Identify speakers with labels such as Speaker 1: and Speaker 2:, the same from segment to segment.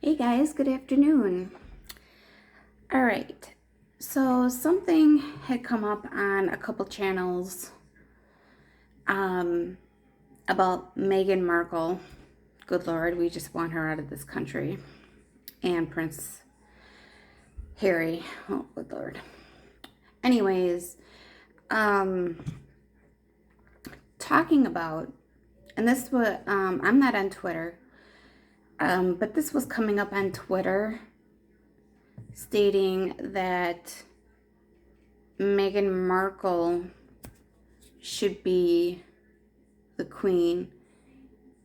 Speaker 1: Hey guys, good afternoon. All right, so something had come up on a couple channels um, about Meghan Markle. Good Lord, we just want her out of this country. And Prince Harry. Oh, good Lord. Anyways, um, talking about, and this was, I'm not on Twitter, but this was coming up on Twitter stating that Meghan Markle should be the Queen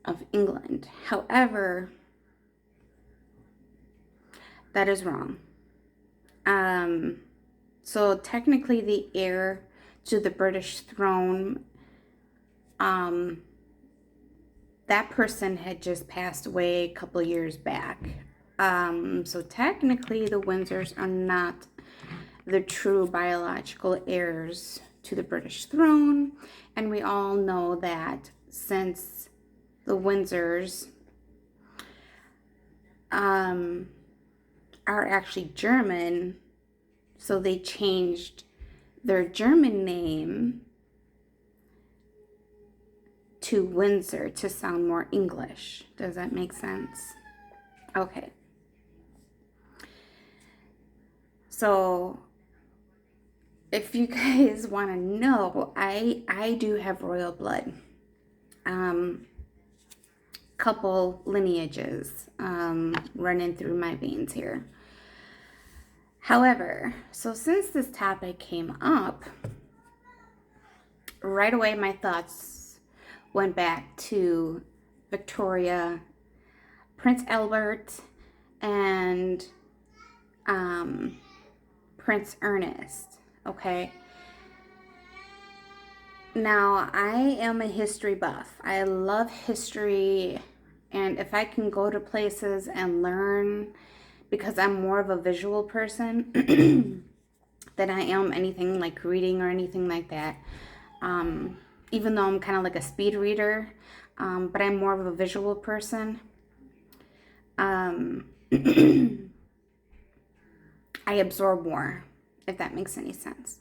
Speaker 1: of England. However, that is wrong. So technically, the heir to the British throne, that person had just passed away a couple years back. So technically, the Windsors are not the true biological heirs to the British throne. And we all know that since the Windsors are actually German, so they changed their German name to Windsor to sound more English. Does that make sense? Okay. So if you guys want to know, I do have royal blood. Couple lineages running through my veins here. However, so since this topic came up, right away my thoughts went back to Victoria, Prince Albert, and Prince Ernest. Okay. Now, I am a history buff. I love history, and if I can go to places and learn, because I'm more of a visual person than I am anything like reading or anything like that. Even though I'm kind of like a speed reader, but I'm more of a visual person. I absorb more, if that makes any sense.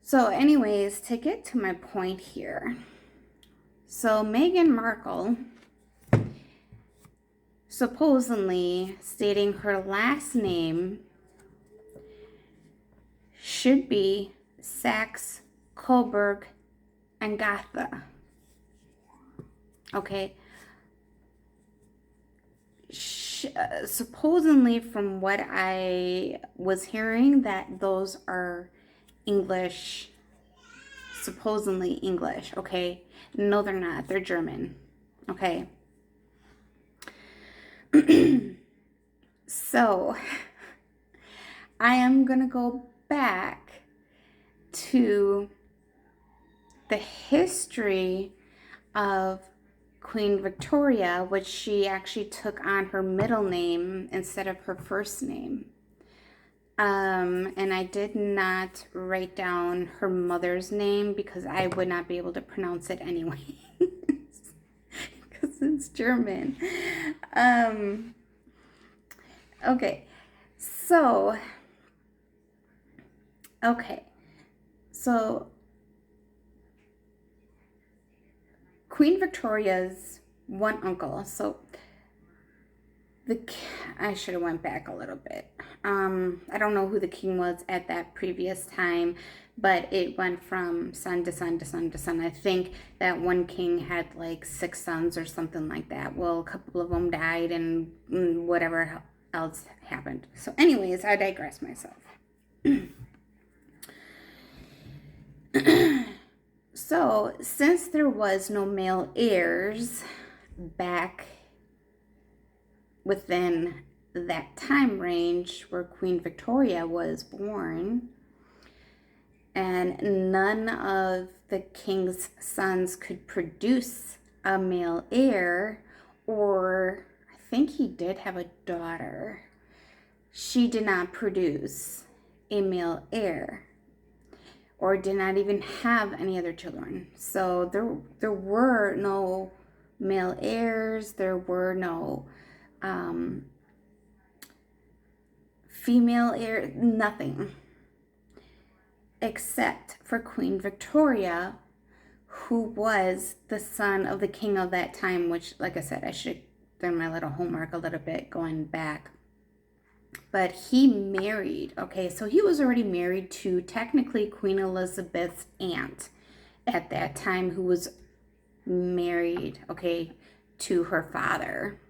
Speaker 1: So anyways, to get to my point here. So Meghan Markle supposedly stating her last name should be Saxe, Coburg, and Gotha. Okay. Supposedly, from what I was hearing, that those are English, supposedly English, okay? No, they're not. They're German, okay? So, I am going to go back to the history of Queen Victoria, which she actually took on her middle name instead of her first name. And I did not write down her mother's name because I would not be able to pronounce it anyway. Because it's German. Okay. So, okay. So, Queen Victoria's one uncle. So, I should have went back a little bit. I don't know who the king was at that previous time, but it went from son to son to son to son. I think that one king had like 6 sons or something like that. Well, a couple of them died and whatever else happened. So anyways, I digress myself. So since there was no male heirs back within that time range where Queen Victoria was born, and none of the king's sons could produce a male heir, or I think he did have a daughter. She did not produce a male heir or did not even have any other children. So there were no male heirs. There were no female heirs, nothing. Except for Queen Victoria, who was the son of the king of that time, which, like I said, I should have done my little homework a little bit going back. But he married, okay, so he was already married to technically Queen Elizabeth's aunt at that time, who was married, okay, to her father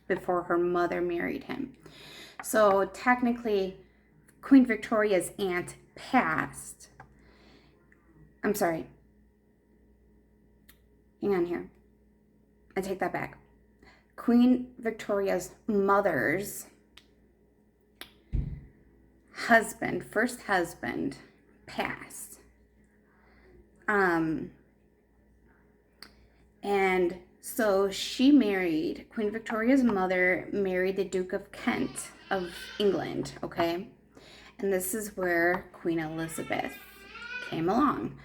Speaker 1: before her mother married him. So technically, Queen Victoria's aunt passed. I'm sorry. Hang on here. I take that back. Queen Victoria's mother's husband, first husband, passed. And so she married, Queen Victoria's mother married the Duke of Kent of England, okay? And this is where Queen Elizabeth came along.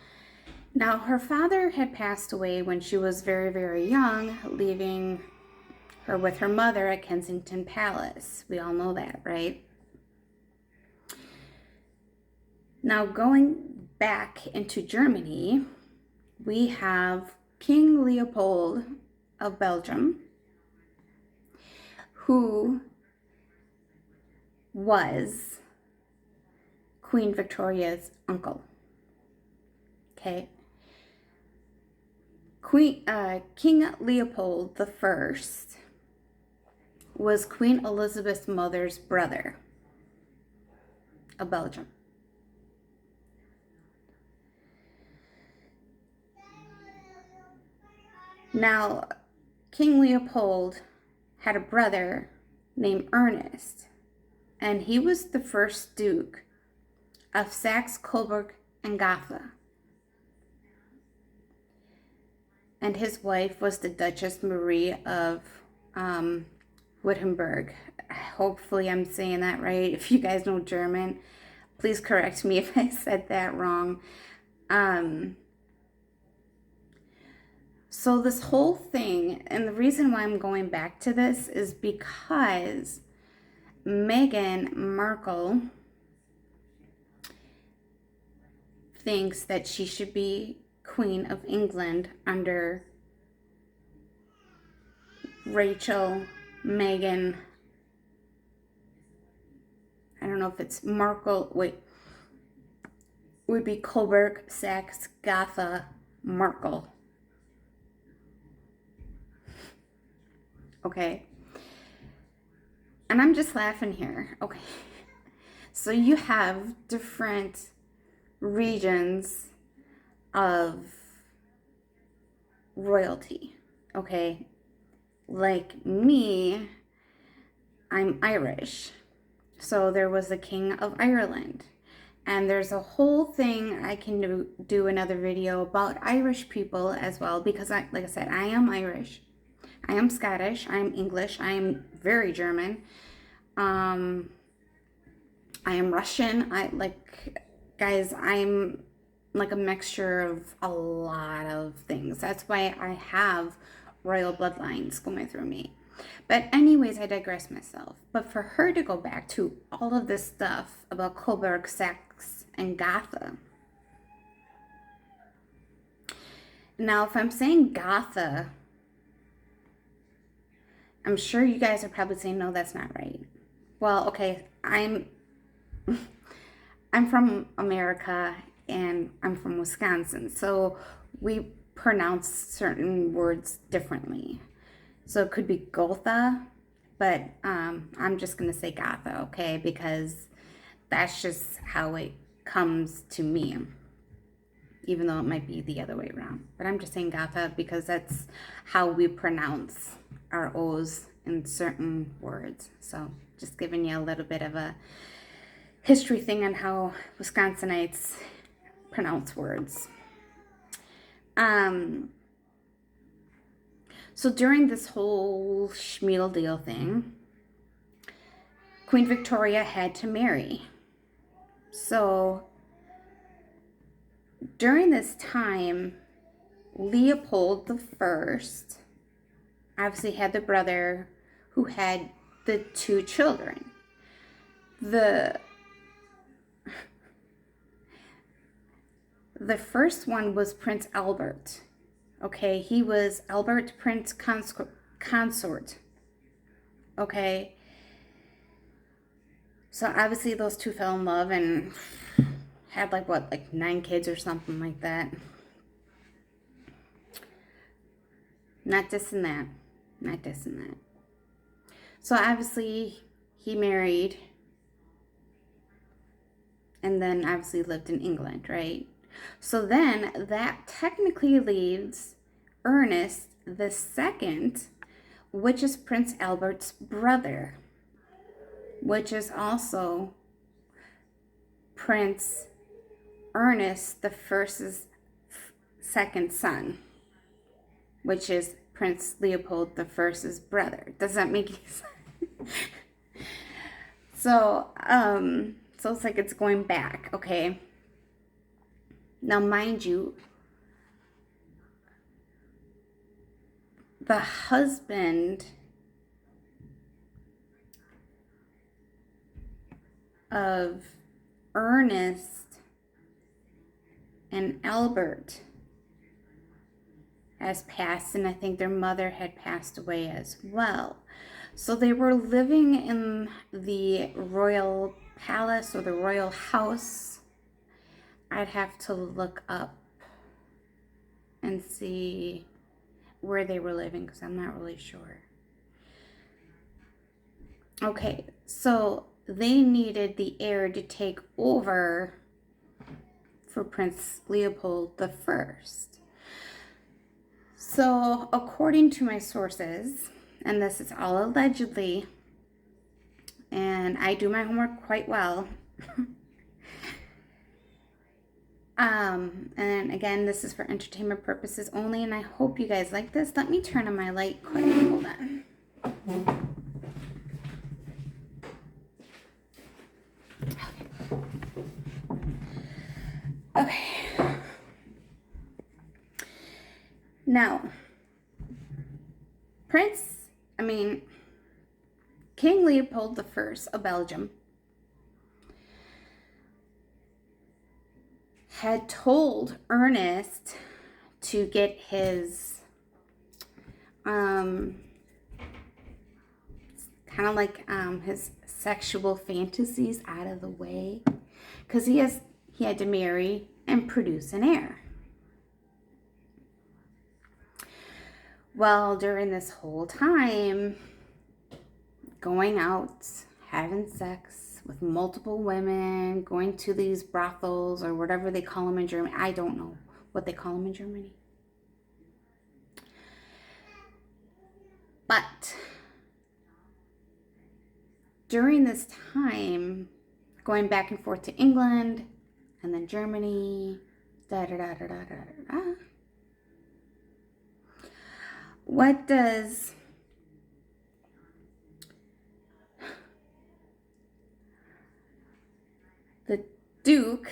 Speaker 1: Now, her father had passed away when she was very, very young, leaving her with her mother at Kensington Palace. We all know that, right? Now, going back into Germany, we have King Leopold of Belgium, who was Queen Victoria's uncle. Okay. King Leopold the First was Queen Elizabeth's mother's brother of Belgium. Now, King Leopold had a brother named Ernest, and he was the first Duke of Saxe-Coburg and Gotha. And his wife was the Duchess Marie of Wittenberg. Hopefully I'm saying that right. If you guys know German, please correct me if I said that wrong. So this whole thing, and the reason why I'm going back to this is because Meghan Markle thinks that she should be Queen of England under Rachel, Meghan, I don't know if it's Markle, would be Coburg, Saxe, Gotha, Markle. Okay. And I'm just laughing here. Okay. So you have different regions of royalty. Okay. Like me, I'm Irish. So there was the King of Ireland. And there's a whole thing I can do another video about Irish people as well, because like I said, I am Irish. I am Scottish, I am English, I am very German, I am Russian, guys, I'm like a mixture of a lot of things. That's why I have royal bloodlines going through me. But anyways, I digress myself. But for her to go back to all of this stuff about Coburg, Saxe, and Gotha. Now, if I'm saying Gotha, I'm sure you guys are probably saying, no, that's not right. Well, okay, I'm from America and I'm from Wisconsin, so we pronounce certain words differently. So it could be Gotha, but I'm just going to say Gotha, okay, because that's just how it comes to me, even though it might be the other way around. But I'm just saying Gotha because that's how we pronounce our O's in certain words. So just giving you a little bit of a history thing on how Wisconsinites pronounce words. So during this whole schmeal deal thing, Queen Victoria had to marry. So during this time, Leopold the First obviously had the brother who had the 2 children. The first one was Prince Albert. Okay, he was Albert Prince Consort. Okay, so obviously those 2 fell in love and had like 9 kids or something like that. Not dissing that. Not dissing that. So obviously he married and then obviously lived in England, right? So then that technically leaves Ernest the second, which is Prince Albert's brother, which is also Prince Ernest the first's second son, which is Prince Leopold the first's brother. Does that make any sense? So it's like it's going back, okay? Now, mind you, the husband of Ernest and Albert has passed, and I think their mother had passed away as well. So they were living in the royal palace or the royal house. I'd have to look up and see where they were living because I'm not really sure. Okay, so they needed the heir to take over for Prince Leopold the First. So according to my sources, and this is all allegedly, and I do my homework quite well. And again, this is for entertainment purposes only, and I hope you guys like this. Let me turn on my light quick. Hold on. Okay. Now, King Leopold the First of Belgium had told Ernest to get his kind of like his sexual fantasies out of the way, because he had to marry and produce an heir. Well, during this whole time, going out, having sex with multiple women, going to these brothels or whatever they call them in Germany. I don't know what they call them in Germany. But during this time, going back and forth to England and then Germany, what does the Duke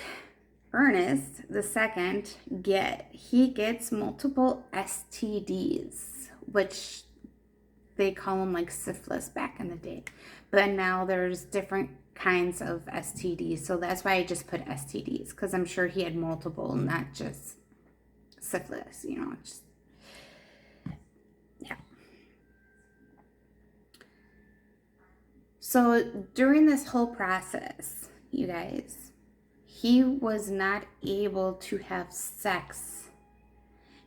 Speaker 1: Ernest II get? He gets multiple STDs, which they call them like syphilis back in the day. But now there's different kinds of STDs. So that's why I just put STDs, because I'm sure he had multiple, not just syphilis, just, yeah. So during this whole process, you guys, he was not able to have sex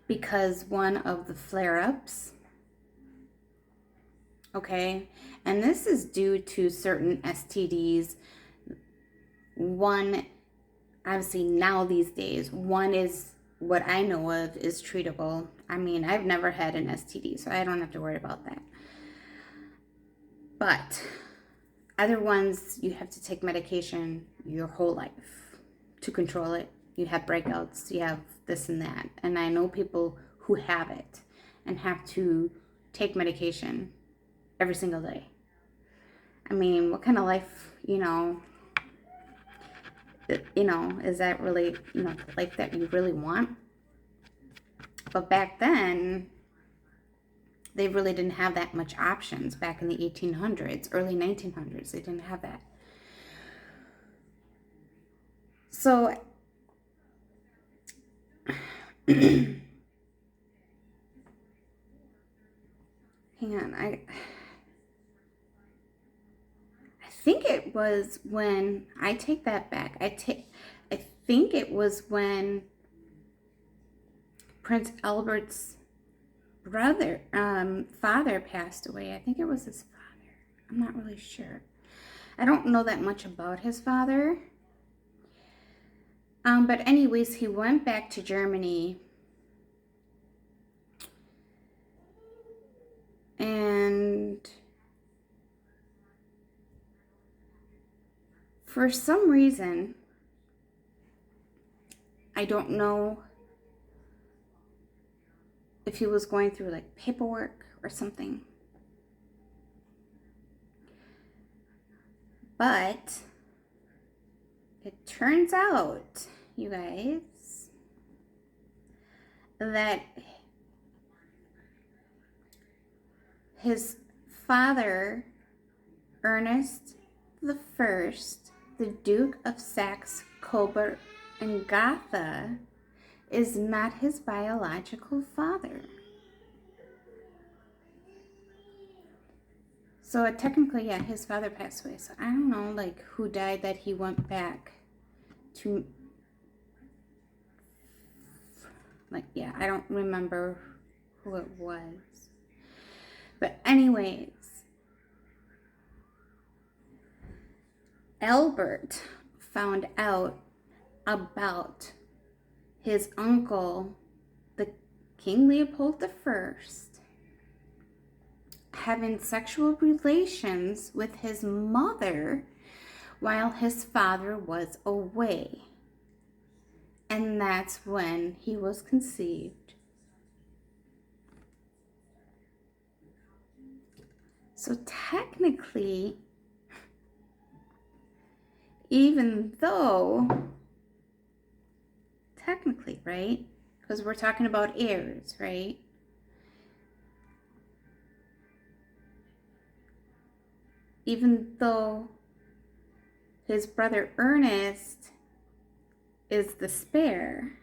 Speaker 1: because one of the flare-ups, okay, and this is due to certain STDs. One, obviously now these days, one is what I know of is treatable. I mean, I've never had an STD, so I don't have to worry about that. But other ones, you have to take medication your whole life to control it. You have breakouts, you have this and that. And I know people who have it and have to take medication every single day. I mean, what kind of life, is that really, the life that you really want? But back then, They really didn't have that much options back in the 1800s, early 1900s. They didn't have that. So, hang on. I think it was when, I take that back. I think it was when Prince Albert's father passed away. I think it was his father. I'm not really sure. I don't know that much about his father. But anyways, he went back to Germany. And for some reason, I don't know if he was going through like paperwork or something. But it turns out, you guys, that his father, Ernest the First, the Duke of Saxe, Coburg, and Gotha, is not his biological father. So technically, yeah, his father passed away. So I don't know, like, who died that he went back to. Like, yeah, I don't remember who it was. But anyways, Albert found out about his uncle, the King Leopold I, having sexual relations with his mother while his father was away. And that's when he was conceived. So technically, even though, right? Because we're talking about heirs, right? Even though his brother Ernest is the spare,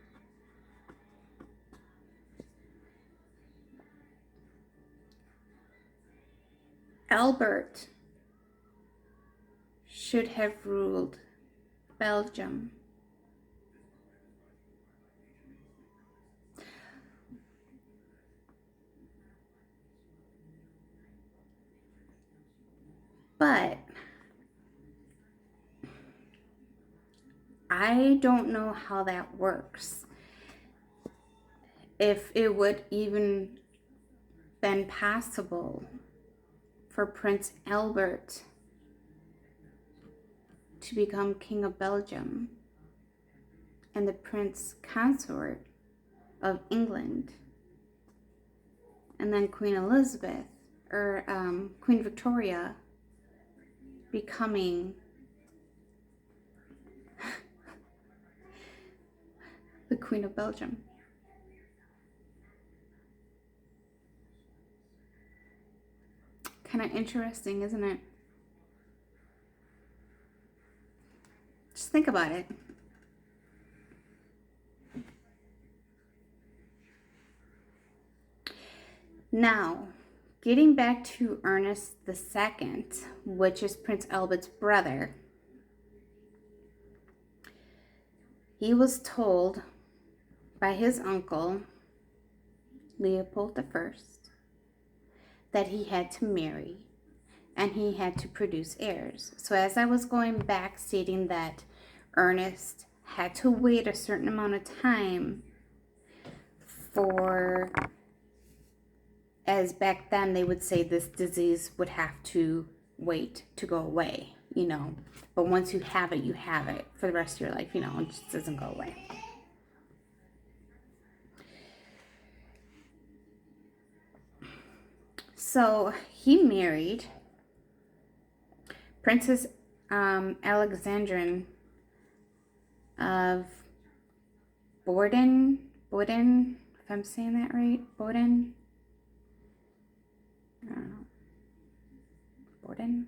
Speaker 1: Albert should have ruled Belgium. But I don't know how that works. If it would even been possible for Prince Albert to become King of Belgium and the Prince Consort of England, and then Queen Elizabeth or Queen Victoria becoming the Queen of Belgium. Kind of interesting, isn't it? Just think about it. Now, getting back to Ernest II, which is Prince Albert's brother, he was told by his uncle, Leopold I, that he had to marry and he had to produce heirs. So as I was going back, stating that Ernest had to wait a certain amount of time for, as back then they would say, this disease would have to wait to go away, you know. But once you have it for the rest of your life, you know, it just doesn't go away. So he married Princess Alexandrine of Borden, if I'm saying that right, Borden. I don't know. Borden?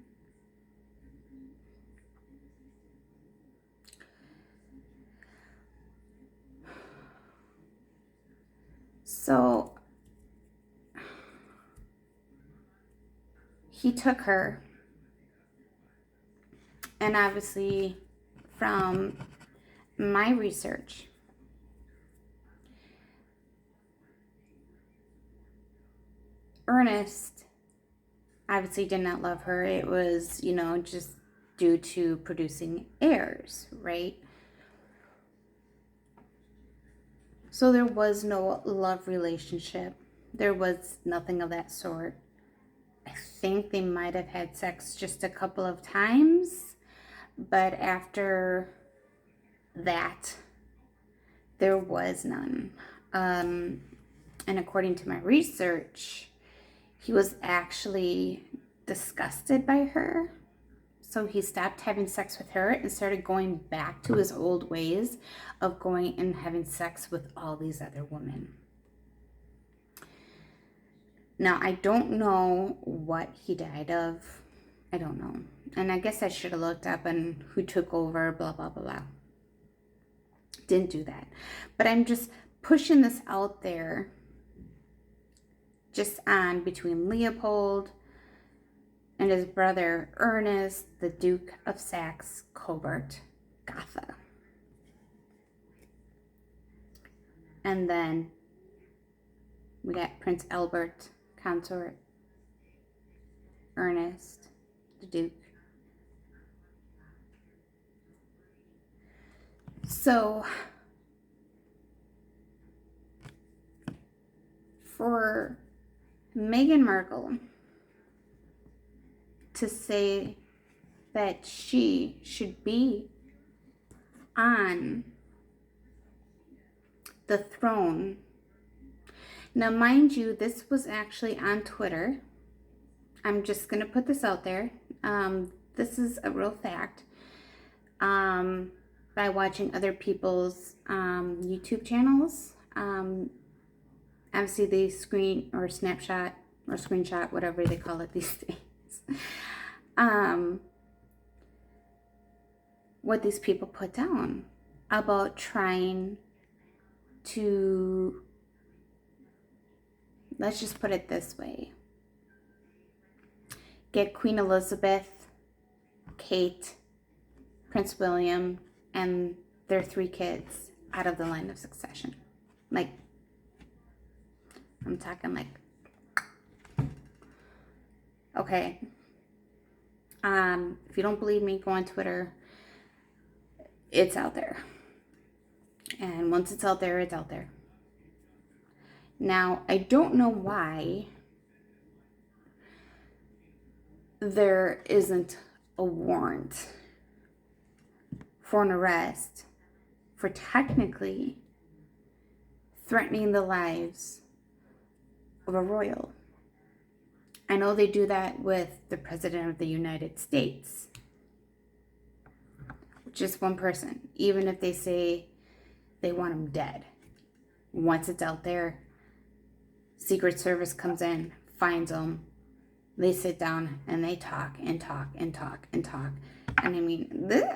Speaker 1: So he took her, and obviously from my research, Ernest obviously did not love her. It was, just due to producing heirs, right? So there was no love relationship. There was nothing of that sort. I think they might have had sex just a couple of times, but after that, there was none. And according to my research, he was actually disgusted by her. So he stopped having sex with her and started going back to his old ways of going and having sex with all these other women. Now, I don't know what he died of. I don't know. And I guess I should have looked up on who took over, blah, blah, blah, blah. Didn't do that. But I'm just pushing this out there just on between Leopold and his brother Ernest, the Duke of Saxe-Coburg, Gotha. And then we got Prince Albert, consort, Ernest, the Duke. So, for Meghan Markle to say that she should be on the throne. Now, mind you, this was actually on Twitter. I'm just going to put this out there. This is a real fact. By watching other people's YouTube channels. Obviously, they screen or snapshot or screenshot, whatever they call it these days. What these people put down about trying to, let's just put it this way, get Queen Elizabeth, Kate, Prince William, and their 3 kids out of the line of succession. Like, I'm talking like, okay. If you don't believe me, go on Twitter. It's out there. And once it's out there, it's out there. Now, I don't know why there isn't a warrant for an arrest for technically threatening the lives of a royal. I know they do that with the President of the United States. Just one person, even if they say they want him dead. Once it's out there, Secret Service comes in, finds them, they sit down and they talk and talk and talk and talk. And I mean,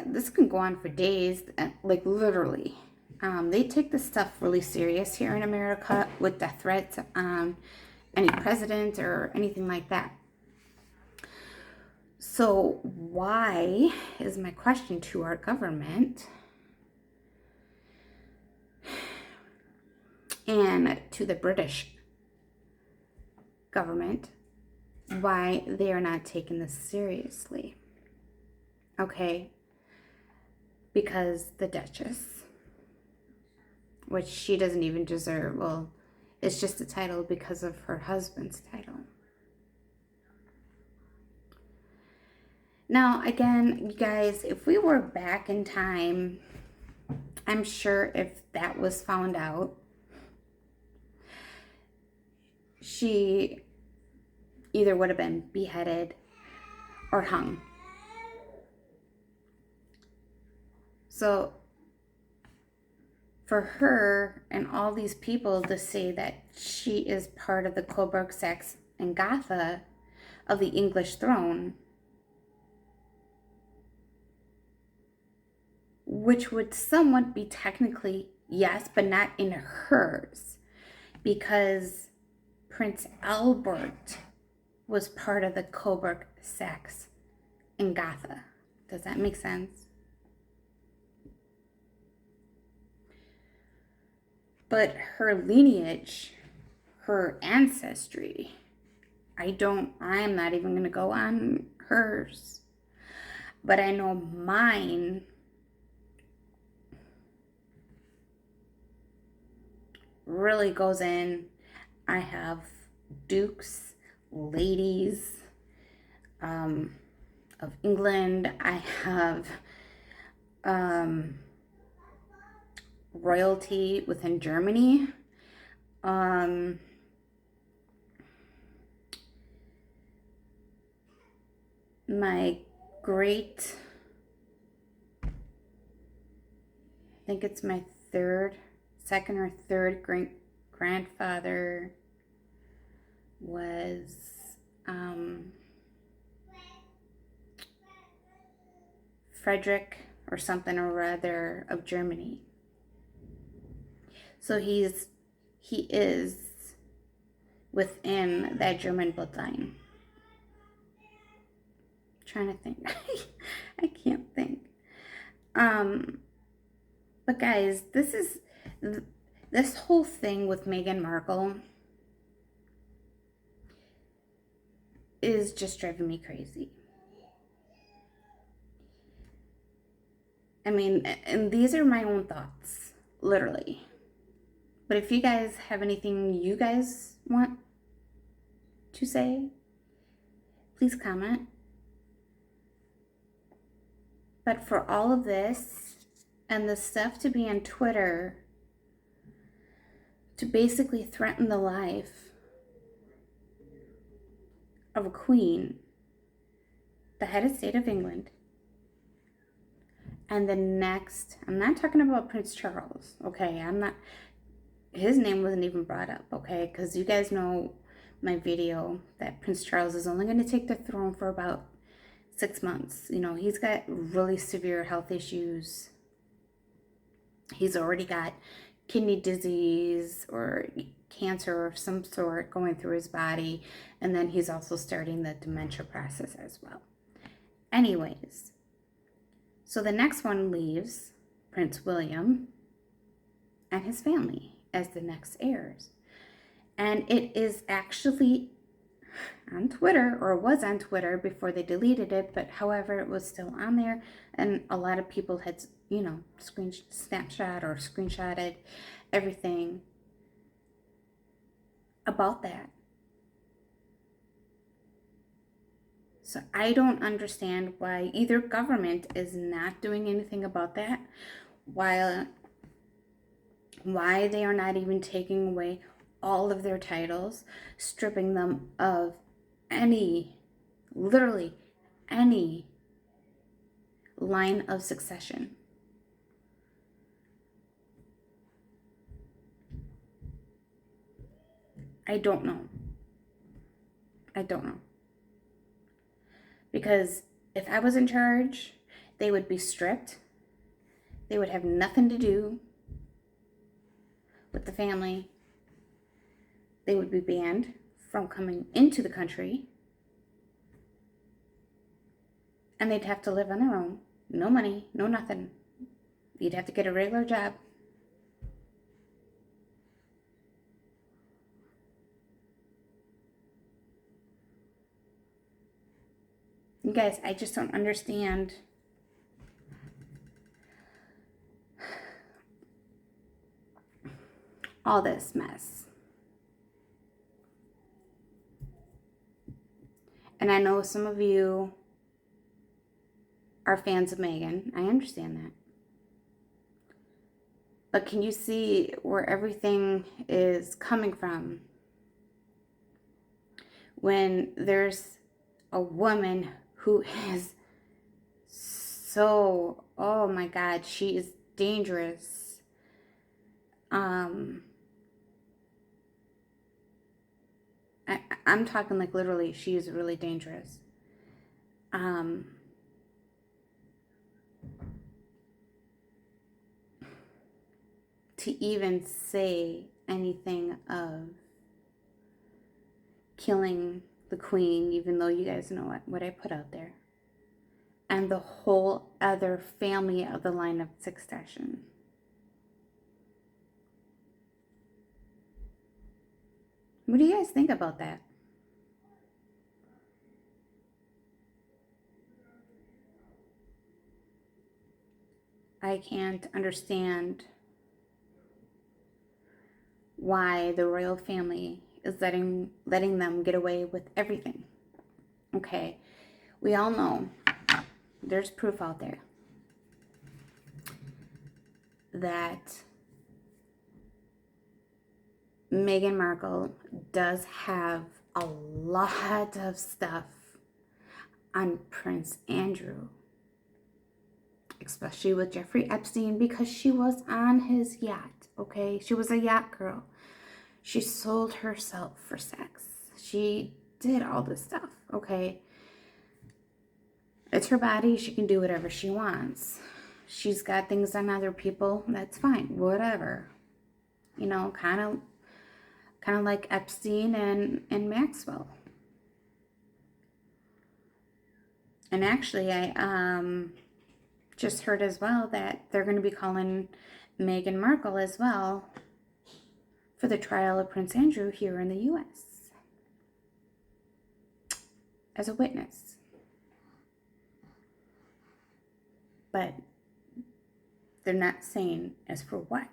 Speaker 1: this can go on for days, like literally. They take this stuff really serious here in America with death threats on any president or anything like that. So why, is my question to our government and to the British government, why they are not taking this seriously? Okay, because the Duchess, which she doesn't even deserve, well, it's just a title because of her husband's title. Now, again, you guys, if we were back in time, I'm sure if that was found out, she either would have been beheaded or hung. So, for her and all these people to say that she is part of the Coburg, Saxe, and Gotha of the English throne, which would somewhat be technically yes, but not in hers, because Prince Albert was part of the Coburg Saxe in Gotha. Does that make sense? But her lineage, her ancestry, I'm not even going to go on hers. But I know mine really goes in. I have dukes, ladies of England. I have royalty within Germany. My great, I think it's my second or third great grandfather was Frederick or something or rather of Germany. So he is within that German bloodline. Trying to think. I can't think. But guys, this whole thing with Meghan Markle is just driving me crazy. I mean, and these are my own thoughts, literally. But if you guys have anything you guys want to say, please comment. But for all of this and the stuff to be on Twitter to basically threaten the life of a queen, the head of state of England, and the next, I'm not talking about Prince Charles, okay? His name wasn't even brought up, okay? Because you guys know my video that Prince Charles is only going to take the throne for about 6 months. You know, he's got really severe health issues. He's already got kidney disease or cancer of some sort going through his body. And then he's also starting the dementia process as well. Anyways, so the next one leaves Prince William and his family as the next heirs. And it is actually on Twitter, or was on Twitter before they deleted it, but however, it was still on there, and a lot of people had, snapshot or screenshotted everything about that. So I don't understand why either government is not doing anything about that, why they are not even taking away all of their titles, stripping them of literally any line of succession. I don't know. Because if I was in charge, they would be stripped. They would have nothing to do with the family. They would be banned from coming into the country. And they'd have to live on their own. No money, no nothing. You'd have to get a regular job. You guys, I just don't understand all this mess. And I know some of you are fans of Meghan. I understand that. But can you see where everything is coming from? When there's a woman who is so, oh my God, she is dangerous. I'm talking like literally, she is really dangerous. To even say anything of killing the queen, even though you guys know what I put out there, and the whole other family of the line of succession. What do you guys think about that? I can't understand why the royal family is letting them get away with everything. Okay, we all know there's proof out there that Meghan Markle does have a lot of stuff on Prince Andrew, especially with Jeffrey Epstein, because she was on his yacht, okay? She was a yacht girl. She sold herself for sex. She did all this stuff, okay? It's her body. She can do whatever she wants. She's got things on other people. That's fine. Whatever. You know, kind of like Epstein and Maxwell. And actually, I just heard as well that they're going to be calling Meghan Markle as well for the trial of Prince Andrew here in the U.S. as a witness. But they're not saying as for what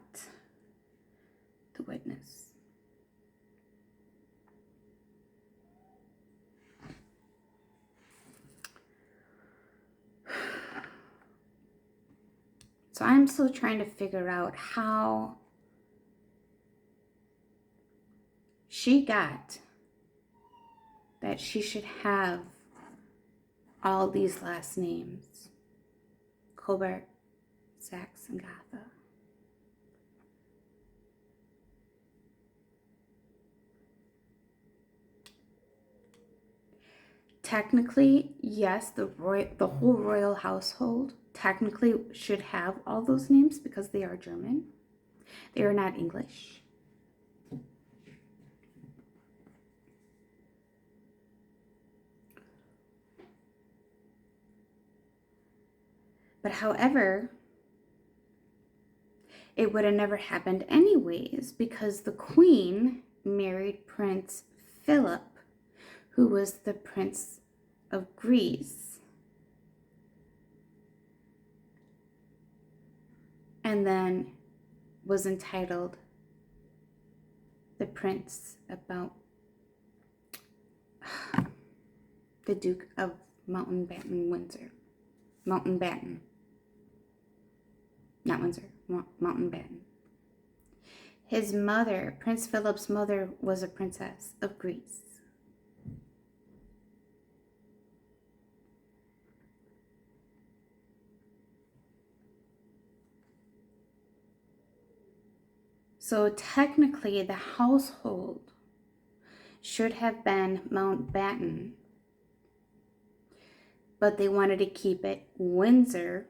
Speaker 1: the witness. So I'm still trying to figure out how she got that she should have all these last names: Colbert, Sachs, and Gotha. Technically, yes, the whole royal household technically should have all those names because they are German. They are not English. But however, it would have never happened anyways because the Queen married Prince Philip, who was the Prince of Greece. And then was entitled the Prince about the Duke of Mountbatten, Windsor. Mountbatten. Not Windsor, Mountbatten. His mother, Prince Philip's mother, was a princess of Greece. So technically, the household should have been Mountbatten, but they wanted to keep it Windsor.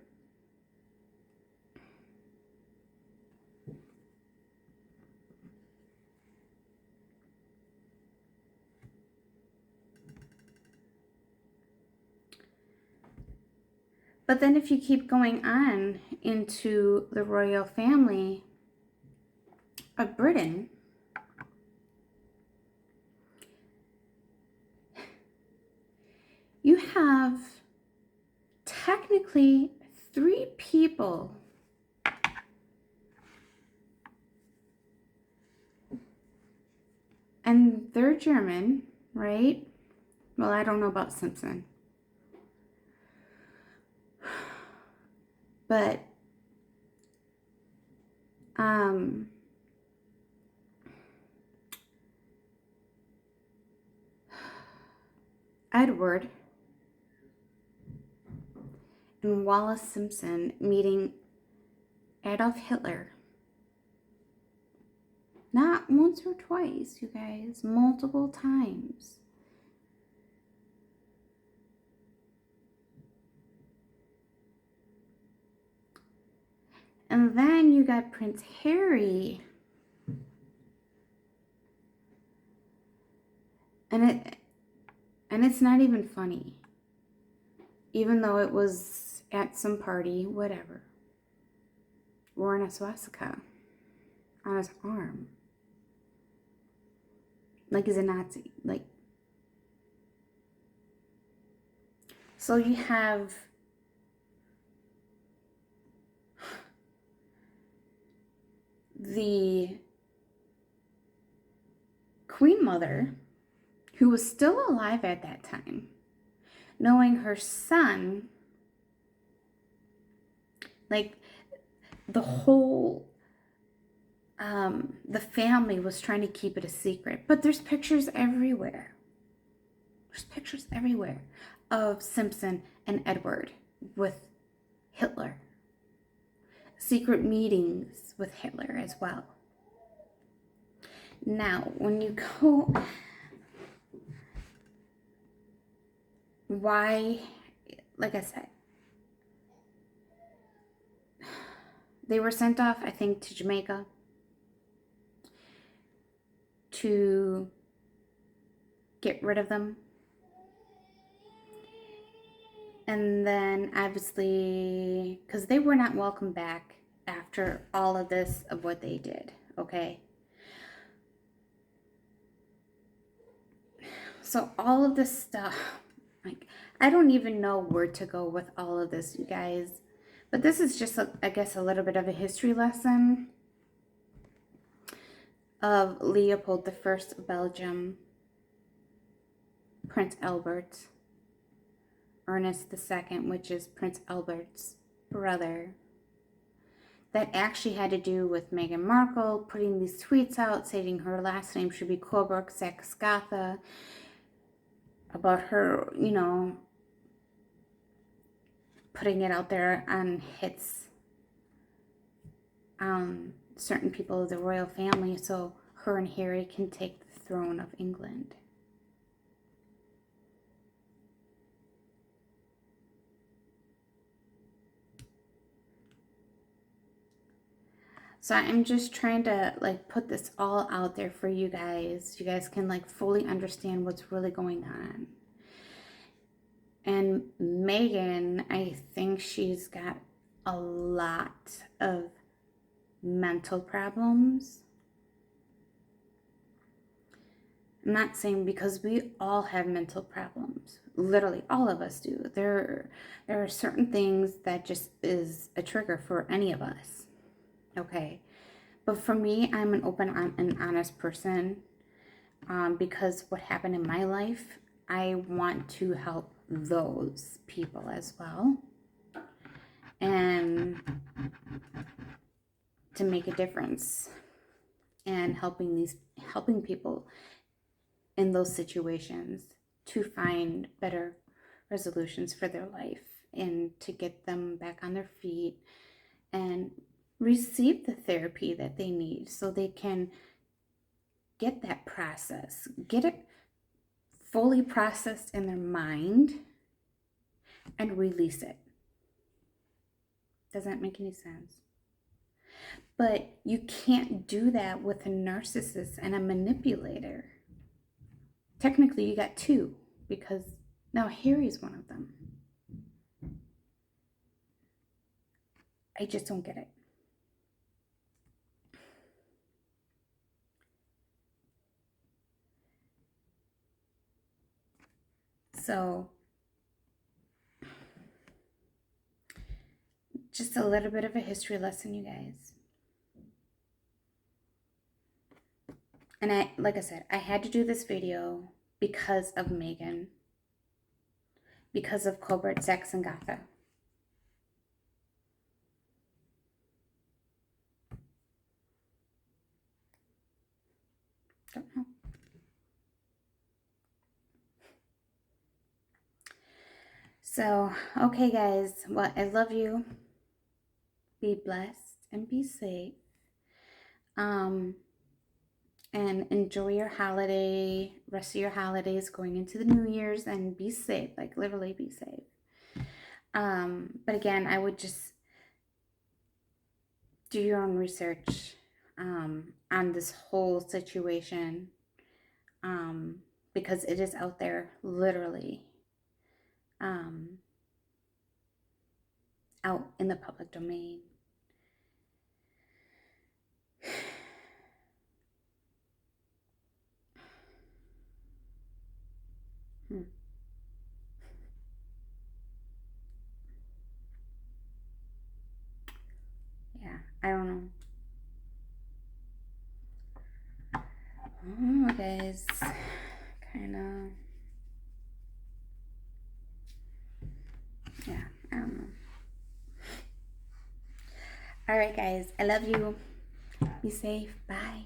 Speaker 1: But then if you keep going on into the royal family of Britain, you have technically 3 people and they're German, right? Well, I don't know about Simpson. But Edward and Wallace Simpson meeting Adolf Hitler Not once or twice, you guys. Multiple times. And then you got Prince Harry. And it's not even funny. Even though it was at some party, whatever. Wearing a swastika on his arm. Like he's a Nazi. Like, so you have the Queen Mother, who was still alive at that time, knowing her son, like the whole, the family was trying to keep it a secret. But there's pictures everywhere. There's pictures everywhere of Simpson and Edward with Hitler. Secret meetings with Hitler as well. Now, when you go, why, like I said, they were sent off, I think, to Jamaica to get rid of them. And then, obviously, because they were not welcome back after all of this of what they did, okay? So all of this stuff, like, I don't even know where to go with all of this, you guys. But this is just, I guess, a little bit of a history lesson of Leopold I of Belgium, Prince Albert, Ernest II, which is Prince Albert's brother. That actually had to do with Meghan Markle putting these tweets out stating her last name should be Coburg Saxe-Gotha, about her, you know, putting it out there on hits certain people of the royal family so her and Harry can take the throne of England. So I'm just trying to like put this all out there for you guys. You guys can like fully understand what's really going on. And Meghan, I think she's got a lot of mental problems. I'm not saying, because we all have mental problems. Literally, all of us do. There are certain things that just is a trigger for any of us. Okay. But for me, I'm an open and honest person. Because what happened in my life, I want to help those people as well. And to make a difference and helping people in those situations to find better resolutions for their life and to get them back on their feet and receive the therapy that they need so they can get that process, get it fully processed in their mind and release it. Does that make any sense? But you can't do that with a narcissist and a manipulator. Technically, you got two, because now Harry's one of them. I just don't get it. So, just a little bit of a history lesson, you guys. And like I said, I had to do this video because of Meghan, because of Coburg Saxe-Gotha. Don't know. So, okay, guys. Well, I love you. Be blessed and be safe. and enjoy your holiday, rest of your holidays going into the New Year's, and be safe, like literally be safe. But again, I would just do your own research on this whole situation, because it is out there, literally, um, out in the public domain. Hmm. Yeah, I don't know. Oh, guys, kind of. Yeah, I don't know. All right, guys, I love you. Be safe. Bye.